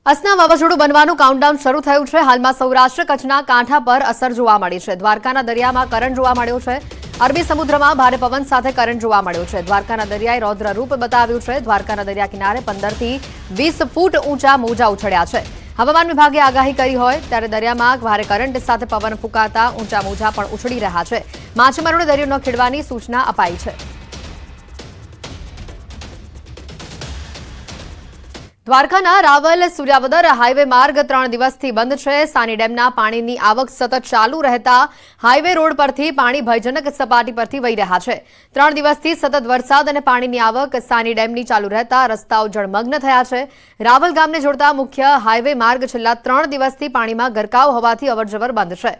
असना वावाઝોડું બનવાનું કાઉન્ટડાઉન શરૂ થયું છે। હાલમાં સૌરાષ્ટ્ર કચ્છના કાંઠા પર અસર જોવા મળી છે। દ્વારકાના દરિયામાં કરંટ જોવા મળ્યો છે। અરબી સમુદ્રમાં ભારે પવન સાથે કરંટ જોવા મળ્યો છે। દ્વારકાના દરિયાએ રૌદ્ર રૂપ બતાવ્યું છે। દ્વારકાના દરિયા કિનારે 15 થી 20 ફૂટ ઊંચા મોજા ઉછળ્યા છે। હવામાન વિભાગે આગાહી કરી હોય ત્યારે દરિયામાં ભારે કરંટ સાથે પવન ફૂંકાતા ઊંચા મોજા પણ ઉછળી રહ્યા છે। માછીમારોને દરિયો ન ખેડવાની સૂચના અપાઈ છે। દ્વારકાના રાવલ સૂર્યાવદર હાઈવે માર્ગ 3 દિવસથી બંધ છે। સાની ડેમના પાણીની આવક સતત ચાલુ રહેતા હાઈવે રોડ પરથી પાણી ભયજનક સપાટી પરથી વહી રહ્યા છે। 3 દિવસથી સતત વરસાદ અને પાણીની આવક સાની ડેમની ચાલુ રહેતા રસ્તાઓ જળમગ્ન થયા છે। રાવલ ગામને જોડતા મુખ્ય હાઈવે માર્ગ છેલ્લા 3 દિવસથી પાણીમાં ગરકાવ હોવાથી અવરજવર બંધ છે।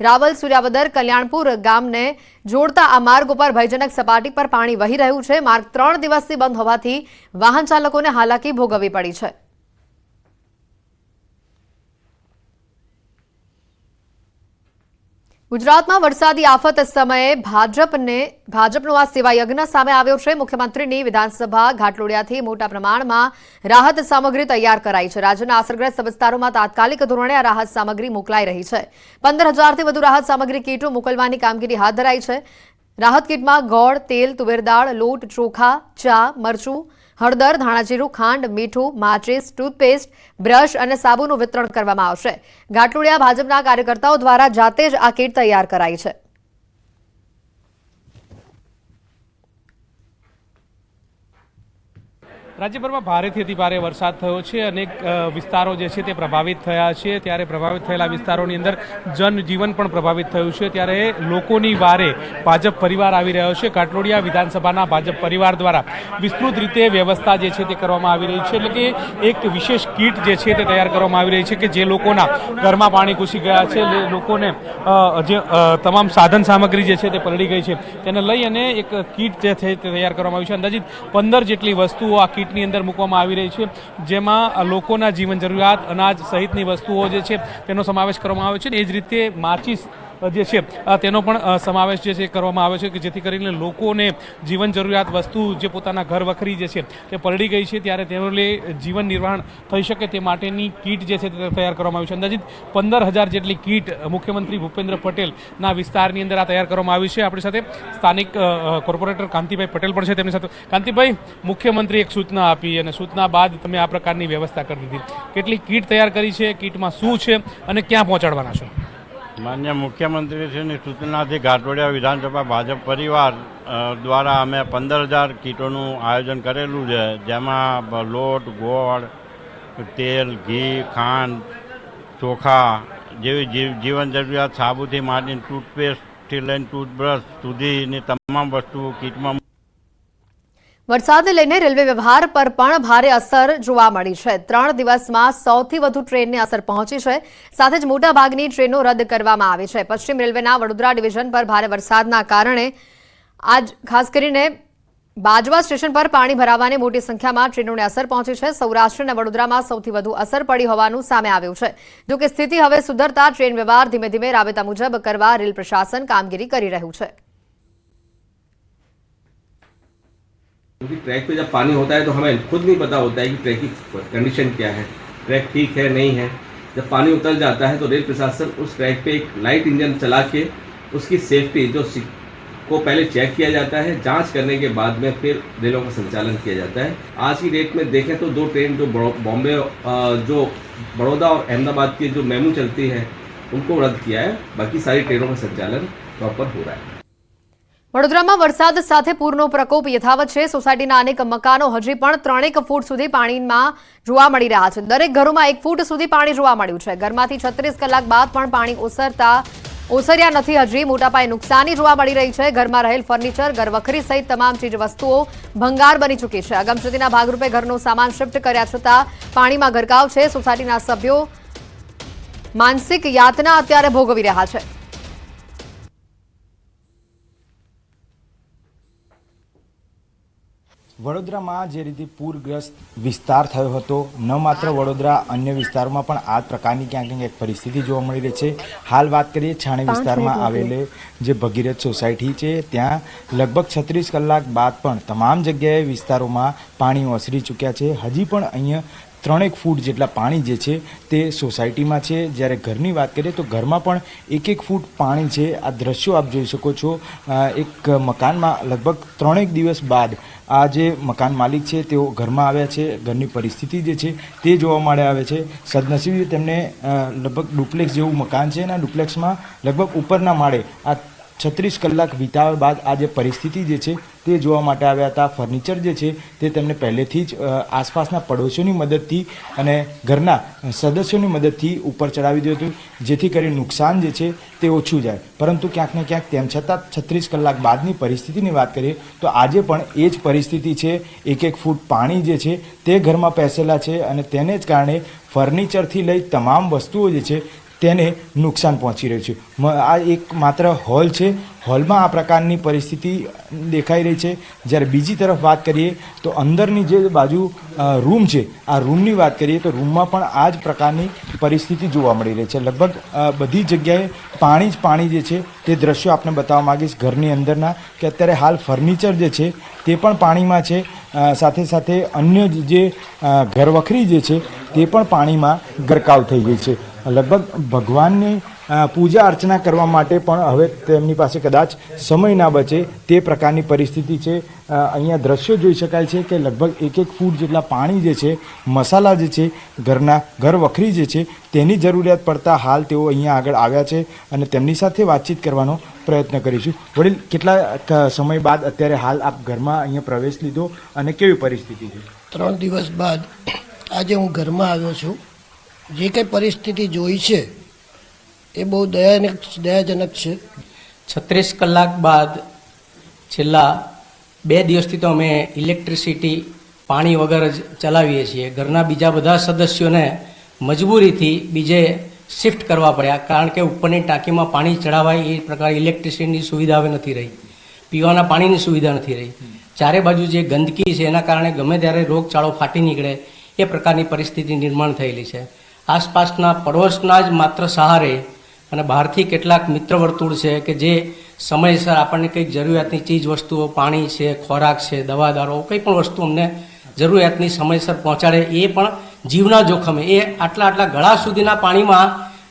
રાવલ સૂર્યાવદર કલ્યાણપુર ગામને જોડતા આ માર્ગ ઉપર ભયજનક સપાટી પર પાણી વહી રહ્યું છે। માર્ગ 3 દિવસથી બંધ હોવાથી વાહન ચાલકોને હાલાકી ભોગવવી પડી છે। ગુજરાતમાં વરસાદી આફત સમયે ભાજપનો આ સેવા યજ્ઞ સામે આવ્યો છે। મુખ્યમંત્રીની વિધાનસભા ઘાટલોડિયાથી મોટા પ્રમાણમાં રાહત સામગ્રી તૈયાર કરાઈ છે। રાજ્યના અસરગ્રસ્ત વિસ્તારોમાં તાત્કાલિક ધોરણે આ રાહત સામગ્રી મોકલાઈ રહી છે। 15,000થી વધુ રાહત સામગ્રી કીટો મોકલવાની કામગીરી હાથ ધરાઈ છે। રાહત કીટમાં ગોળ, તેલ, તુવેર દાળ, લોટ, ચોખા, ચા, મરચું, હળદર, ધાણાજીરું, ખાંડ, મીઠું, માચિસ, ટૂથપેસ્ટ, બ્રશ અને સાબુનું વિતરણ કરવામાં આવશે। ઘાટલોડિયા ભાજપના કાર્યકર્તાઓ દ્વારા જાતે જ આ કીટ તૈયાર કરાઈ છે। રાજ્યભરમાં ભારેથી અતિ ભારે વરસાદ થયો છે। અનેક વિસ્તારો જે છે તે પ્રભાવિત થયા છે। ત્યારે પ્રભાવિત થયેલા વિસ્તારોની અંદર જનજીવન પણ પ્રભાવિત થયું છે। ત્યારે લોકોની વારે ભાજપ પરિવાર આવી રહ્યો છે। ઘાટલોડિયા વિધાનસભાના ભાજપ પરિવાર દ્વારા વિસ્તૃત રીતે વ્યવસ્થા જે છે તે કરવામાં આવી રહી છે। એટલે કે એક વિશેષ કીટ જે છે તે તૈયાર કરવામાં આવી રહી છે કે જે લોકોના ઘરમાં પાણી ઘૂસી ગયા છે, લોકોને જે તમામ સાધન સામગ્રી જે છે તે પલળી ગઈ છે તેને લઈ અને એક કીટ જે છે તે તૈયાર કરવામાં આવી છે। અંદાજિત 15 જેટલી વસ્તુઓ આ કીટની અંદર મૂકવામાં આવી રહી છે, જેમાં લોકોના જીવન જરૂરિયાત, અનાજ સહિતની વસ્તુઓ જે છે તેનો સમાવેશ કરવામાં આવે છે। એ જ રીતે માચિસ જે છે તેનો પણ સમાવેશ જે છે કરવામાં આવે છે કે જેથી કરીને લોકોને જીવન જરૂરિયાત વસ્તુ જે પોતાના ઘર વખરી જે છે તે પલળી ગઈ છે ત્યારે તેનો જીવન નિર્વહન થઈ શકે તે માટેની કીટ જે છે તે તૈયાર કરવામાં આવી છે। અંદાજિત 15,000 જેટલી કીટ મુખ્યમંત્રી ભૂપેન્દ્ર પટેલના વિસ્તારની અંદર આ તૈયાર કરવામાં આવી છે। આપણી સાથે સ્થાનિક કોર્પોરેટર કાંતિભાઈ પટેલ પણ છે, તેમની સાથે કાંતિભાઈ, મુખ્યમંત્રી એક સૂચના આપી અને સૂચના બાદ તમે આ પ્રકારની વ્યવસ્થા કરી દીધી, કેટલી કીટ તૈયાર કરી છે, કીટમાં શું છે અને ક્યાં પહોંચાડવાના છો? માન્ય મુખ્યમંત્રીશ્રીની સૂચનાથી ઘાટલોડિયા વિધાનસભા ભાજપ પરિવાર દ્વારા અમે 15,000 કીટોનું આયોજન કરેલું છે, જેમાં લોટ, ગોળ, તેલ, ઘી, ખાંડ, ચોખા જેવી જીવન જરૂરિયાત, સાબુથી માંડીને ટૂથપેસ્ટથી લઈને ટૂથબ્રશ સુધીની તમામ વસ્તુઓ કીટમાં। વરસાદને લઈને રેલવે વ્યવહાર પર પણ ભારે અસર જોવા મળી છે। 3 દિવસમાં 100થી વધુ ટ્રેનને અસર પહોંચી છે। સાથે જ મોટાભાગની ટ્રેનો રદ કરવામાં આવી છે। પશ્ચિમ રેલવેના વડોદરા ડિવિઝન પર ભારે વરસાદના કારણે આજ ખાસ કરીને બાજવા સ્ટેશન પર પાણી ભરાવાની મોટી સંખ્યામાં ટ્રેનોને અસર પહોંચી છે। સૌરાષ્ટ્ર અને વડોદરામાં સૌથી વધુ અસર પડી હોવાનું સામે આવ્યું છે। જો કે સ્થિતિ હવે સુધરતા ટ્રેન વ્યવહાર ધીમે ધીમે રાબેતા મુજબ કરવા રેલ પ્રશાસન કામગીરી કરી રહ્યું છે। क्योंकि ट्रैक पे जब पानी होता है तो हमें खुद नहीं पता होता है कि ट्रैक की कंडीशन क्या है, ट्रैक ठीक है नहीं है। जब पानी उतर जाता है तो रेल प्रशासन उस ट्रैक पे एक लाइट इंजन चला के उसकी सेफ्टी को पहले चेक किया जाता है। जांच करने के बाद में फिर रेलों का संचालन किया जाता है। आज की डेट में देखें तो 2 ट्रेन जो बॉम्बे जो बड़ौदा और अहमदाबाद की जो मेमू चलती है उनको रद्द किया है। बाकी सारी ट्रेनों का संचालन प्रॉपर हो रहा है। વડોદરામાં વરસાદ સાથે પૂરનો પ્રકોપ યથાવત છે। સોસાયટીના અનેક મકાનો હજી પણ 3 ફૂટ સુધી પાણીમાં જોવા મળી રહ્યા છે। દરેક ઘરોમાં 1 ફૂટ સુધી પાણી જોવા મળ્યું છે। ઘરમાંથી 36 કલાક બાદ પણ પાણી ઓસર્યા નથી। હજી મોટા પાયે નુકસાની જોવા મળી રહી છે। ઘરમાં રહેલ ફર્નિચર, ઘરવખરી સહિત તમામ ચીજ વસ્તુઓ ભંગાર બની ચૂકી છે। અગમચેતીના ભાગરૂપે ઘરનો સામાન શિફ્ટ કર્યા છતાં પાણીમાં ગરકાવ છે। સોસાયટીના સભ્યો માનસિક યાતના અત્યારે ભોગવી રહ્યા છે। વડોદરામાં જે રીતે પૂરગ્રસ્ત વિસ્તાર થયો હતો, ન માત્ર વડોદરા, અન્ય વિસ્તારોમાં પણ આ પ્રકારની ક્યાંક ને ક્યાંક પરિસ્થિતિ જોવા મળી રહી છે। હાલ વાત કરીએ છાણી વિસ્તારમાં આવેલે જે ભગીરથ સોસાયટી છે, ત્યાં લગભગ 36 કલાક બાદ પણ તમામ જગ્યાએ વિસ્તારોમાં પાણી ઓસરી ચૂક્યા છે। હજી પણ અહીંયા 3 ફૂટ જેટલા પાણી જે છે તે સોસાયટીમાં છે. જ્યારે ઘરની વાત કરીએ તો ઘરમાં પણ 1 ફૂટ પાણી છે. આ દ્રશ્યો આપ જોઈ શકો છો. એક મકાનમાં લગભગ 3 દિવસ બાદ આ જે મકાન માલિક છે તેઓ ઘરમાં આવ્યા છે. ઘરની પરિસ્થિતિ જે છે તે જોવા મળે આવે છે. સદનસીબે તેમને લગભગ ડુપ્લેક્સ જેવું મકાન છે અને ડુપ્લેક્સમાં લગભગ ઉપરના માળે આ 36 કલાક વિતાવ્યા બાદ આ જે પરિસ્થિતિ જે છે તે જોવા માટે આવ્યા હતા. ફર્નિચર જે છે તે તેમને પહેલેથી જ આસપાસના પડોશીઓની મદદથી અને ઘરના સદસ્યોની મદદથી ઉપર ચડાવી દીધું હતું, જેથી કરી નુકસાન જે છે તે ઓછું જાય. પરંતુ ક્યાંક ને ક્યાંક તેમ છતાં 36 કલાક બાદની પરિસ્થિતિની વાત કરીએ તો આજે પણ એ જ પરિસ્થિતિ છે. 1 ફૂટ પાણી જે છે તે ઘરમાં પેસેલા છે અને તેને જ કારણે ફર્નિચરથી લઈ તમામ વસ્તુઓ જે છે તેને નુકસાન પહોંચી રહ્યું છે. આ એક માત્ર હોલ છે. હોલમાં આ પ્રકારની પરિસ્થિતિ દેખાઈ રહી છે. જ્યારે બીજી તરફ વાત કરીએ તો અંદરની જે બાજુ રૂમ છે, આ રૂમની વાત કરીએ તો રૂમમાં પણ આ જ પ્રકારની પરિસ્થિતિ જોવા મળી રહી છે. લગભગ બધી જગ્યાએ પાણી જ પાણી જે છે તે દ્રશ્યો આપણે બતાવવા માગીશ ઘરની અંદરના, કે અત્યારે હાલ ફર્નિચર જે છે તે પણ પાણીમાં છે. સાથે સાથે અન્ય જે ઘરવખરી જે છે તે પણ પાણીમાં ગરકાવ થઈ ગઈ છે. લગભગ ભગવાનની પૂજા અર્ચના કરવા માટે પણ હવે તેમની પાસે કદાચ સમય ના બચે તે પ્રકારની પરિસ્થિતિ છે. અહીંયા દ્રશ્યો જોઈ શકાય છે કે લગભગ 1 ફૂટ જેટલા પાણી જે છે, મસાલા જે છે, ઘર વખરી જે છે તેની જરૂરિયાત પડતા હાલ તેઓ અહીંયા આગળ આવ્યા છે અને તેમની સાથે વાતચીત કરવાનો પ્રયત્ન કરીશું. વડીલ, કેટલા સમય બાદ અત્યારે હાલ આપ ઘરમાં અહીંયા પ્રવેશ લીધો અને કેવી પરિસ્થિતિ છે? 3 દિવસ બાદ આજે હું ઘરમાં આવ્યો છું. જે કંઈ પરિસ્થિતિ જોઈ છે એ બહુ દયાજનક છે. 36 કલાક બાદ છેલ્લા 2 દિવસથી તો અમે ઇલેક્ટ્રિસિટી પાણી વગર જ ચલાવીએ છીએ. ઘરના બીજા બધા સદસ્યોને મજબૂરીથી બીજે શિફ્ટ કરવા પડ્યા, કારણ કે ઉપરની ટાંકીમાં પાણી ચડાવાય એ પ્રકારે ઇલેક્ટ્રિસિટીની સુવિધા હવે નથી રહી, પીવાના પાણીની સુવિધા નથી રહી. ચારે બાજુ જે ગંદકી છે એના કારણે ગમે ત્યારે રોગચાળો ફાટી નીકળે એ પ્રકારની પરિસ્થિતિ નિર્માણ થયેલી છે. આસપાસના પડોશના જ માત્ર સહારે અને બહારથી કેટલાક મિત્ર વર્તુળ છે કે જે સમયસર આપણને કંઈક જરૂરિયાતની ચીજ વસ્તુઓ, પાણી છે, ખોરાક છે, દવા દારો, કંઈ પણ વસ્તુ અમને જરૂરિયાતની સમયસર પહોંચાડે, એ પણ જીવના જોખમે એ આટલા ગળા સુધીના પાણીમાં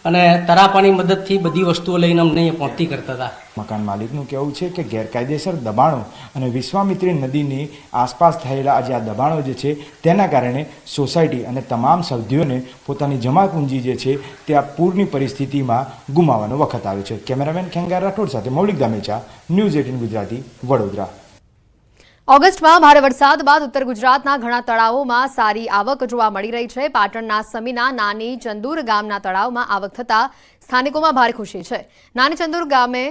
અને તરાપાની મદદથી બધી વસ્તુઓ લઈને અમને એ પહોંચતી કરતા હતા. મકાન માલિકનું કહેવું છે કે ગેરકાયદેસર દબાણો અને વિશ્વામિત્રી નદીની આસપાસ થયેલા આજે આ દબાણો જે છે તેના કારણે સોસાયટી અને તમામ સભ્યોને પોતાની જમા પૂંજી જે છે તે આ પૂરની પરિસ્થિતિમાં ગુમાવવાનો વખત આવ્યો છે. કેમેરામેન ખેંગાર રાઠોડ સાથે મૌલિક દામેચા, ન્યૂઝ 18 ગુજરાતી, વડોદરા. ઓગસ્ટમાં ભારે વરસાદ બાદ ઉત્તર ગુજરાતના ઘણા તળાવોમાં સારી આવક જોવા મળી રહી છે. પાટણના સમીના નાની ચંદુર ગામના તળાવમાં આવક થતા સ્થાનિકોમાં ભારે ખુશી છે. નાની ચંદુર ગામે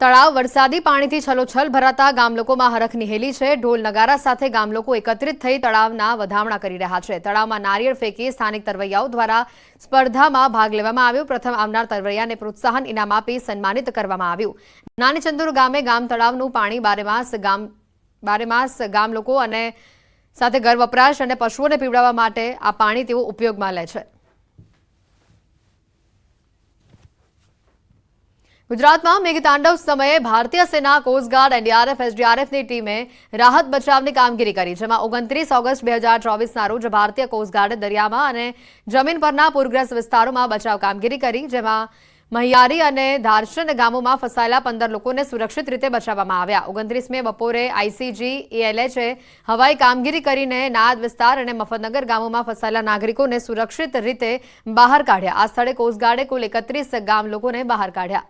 તળાવ વરસાદી પાણીથી છલોછલ ભરાતા ગામલોકોમાં હરખની હેલી છે. ઢોલ નગારા સાથે ગામલોકો એકત્રિત થઈ તળાવના વધામણા કરી રહ્યા છે. તળાવમાં નારિયેળ ફેંકી સ્થાનિક તરવૈયાઓ દ્વારા સ્પર્ધામાં ભાગ લેવામાં આવ્યો. પ્રથમ આવનાર તરવૈયાને પ્રોત્સાહન ઇનામ આપી સન્માનિત કરવામાં આવ્યું. નાની ચંદુર ગામે ગામ તળાવનું પાણી બારેમાસ ગામ લોકો અને સાથે ઘર વપરાશ અને પશુઓને પીવડાવવા માટે આ પાણી તેઓ ઉપયોગમાં લે છે. ગુજરાતમાં મેઘતાંડવ સમયે ભારતીય સેના, કોસ્ટગાર્ડ, એનડીઆરએફ, એસડીઆરએફની ટીમે રાહત બચાવની કામગીરી કરી, જેમાં 29 ઓગસ્ટ 2024ના રોજ ભારતીય કોસ્ટગાર્ડે દરિયામાં અને જમીન પરના પૂરગ્રસ્ત વિસ્તારોમાં બચાવ કામગીરી કરી, જેમાં મહિયારી અને ધારશન ગામોમાં ફસાયેલા 15 લોકોને સુરક્ષિત રીતે બચાવવામાં આવ્યા. 29 મે બપોરે આઈસીજી એએલએચએ હવાઈ કામગીરી કરીને નાદ વિસ્તાર અને મફતનગર ગામોમાં ફસાયેલા નાગરિકોને સુરક્ષિત રીતે બહાર કાઢ્યા. આ સ્થળે કોસ્ટગાર્ડે કુલ 31 ગામ લોકોને બહાર કાઢ્યા.